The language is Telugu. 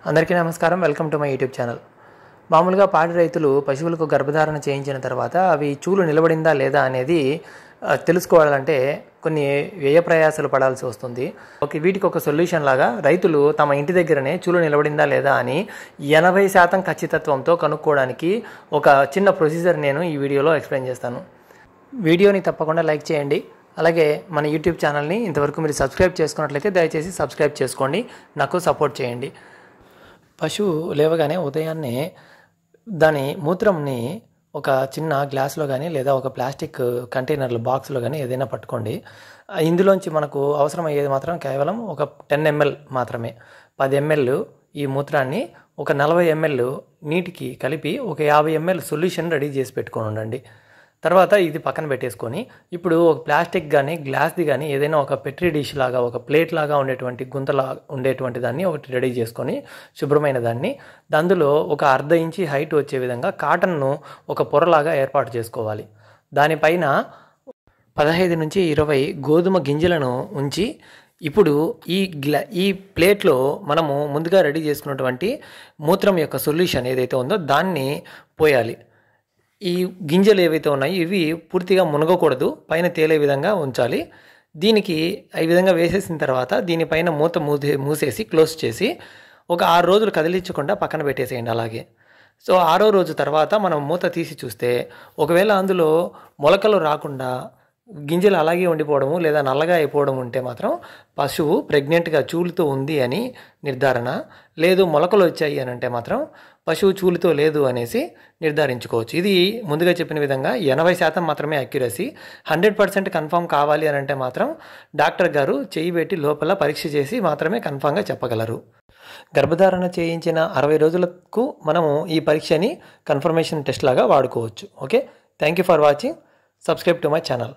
అందరికీ నమస్కారం. Welcome to my YouTube channel. మామూలుగా పాడి రైతులు పశువులకు గర్భధారణ చేయించిన తర్వాత అవి చూలు నిలబడిందా లేదా అనేది తెలుసుకోవాలంటే కొన్ని వ్యయ ప్రయాసాలు పడాల్సి వస్తుంది. వీటికి ఒక సొల్యూషన్ లాగా రైతులు తమ ఇంటి దగ్గరనే చూలు నిలబడిందా లేదా అని 80% ఖచ్చితత్వంతో కనుక్కోవడానికి ఒక చిన్న ప్రొసీజర్ నేను ఈ వీడియోలో ఎక్స్ప్లెయిన్ చేస్తాను. వీడియోని తప్పకుండా లైక్ చేయండి. అలాగే మన యూట్యూబ్ ఛానల్ని ఇంతవరకు మీరు సబ్స్క్రైబ్ చేసుకున్నట్లయితే దయచేసి సబ్స్క్రైబ్ చేసుకోండి, నాకు సపోర్ట్ చేయండి. పశువు లేవగానే ఉదయాన్నే దాని మూత్రంని ఒక చిన్న గ్లాస్లో కానీ లేదా ఒక ప్లాస్టిక్ కంటైనర్ల బాక్స్లో కానీ ఏదైనా పట్టుకోండి. ఇందులోంచి మనకు అవసరమయ్యేది మాత్రం కేవలం ఒక 10 ml మాత్రమే. 10 ml ఈ మూత్రాన్ని ఒక 40 ml నీటికి కలిపి ఒక 50 ml సొల్యూషన్ రెడీ చేసి పెట్టుకొని ఉండండి. తర్వాత ఇది పక్కన పెట్టేసుకొని ఇప్పుడు ఒక ప్లాస్టిక్ కానీ గ్లాస్ది కానీ ఏదైనా ఒక పెట్రీ డిష్ లాగా ఒక ప్లేట్ లాగా ఉండేటువంటి గుంతలా ఉండేటువంటి దాన్ని ఒకటి రెడీ చేసుకొని శుభ్రమైన దాన్ని అందులో ఒక 1/2 ఇంచి హైట్ వచ్చే విధంగా కాటన్ను ఒక పొరలాగా ఏర్పాటు చేసుకోవాలి. దానిపైన 15 నుంచి 20 గోధుమ గింజలను ఉంచి ఇప్పుడు ఈ ప్లేట్లో మనము ముందుగా రెడీ చేసుకున్నటువంటి మూత్రం యొక్క సొల్యూషన్ ఏదైతే ఉందో దాన్ని పోయాలి. ఈ గింజలు ఏవైతే ఉన్నాయో ఇవి పూర్తిగా మునగకూడదు, పైన తేలే విధంగా ఉంచాలి. దీనికి ఈ విధంగా వేసేసిన తర్వాత దీనిపైన మూసేసి క్లోజ్ చేసి ఒక 6 రోజులు కదిలించకుండా పక్కన పెట్టేసేయండి. అలాగే 6వ రోజు తర్వాత మనం మూత తీసి చూస్తే ఒకవేళ అందులో మొలకలు రాకుండా గింజలు అలాగే ఉండిపోవడము లేదా నల్లగా అయిపోవడం ఉంటే మాత్రం పశువు ప్రెగ్నెంట్గా చూలుతో ఉంది అని నిర్ధారణ. లేదు మొలకలు వచ్చాయి అని అంటే మాత్రం పశువు చూలుతో లేదు అనేసి నిర్ధారించుకోవచ్చు. ఇది ముందుగా చెప్పిన విధంగా 80% మాత్రమే అక్యురసీ. 100% కన్ఫర్మ్ కావాలి అని అంటే మాత్రం డాక్టర్ గారు చేయి పెట్టి లోపల పరీక్ష చేసి మాత్రమే కన్ఫామ్గా చెప్పగలరు. గర్భధారణ చేయించిన 60 రోజులకు మనము ఈ పరీక్షని కన్ఫర్మేషన్ టెస్ట్ లాగా వాడుకోవచ్చు. Okay, thank you for watching. Subscribe to my channel.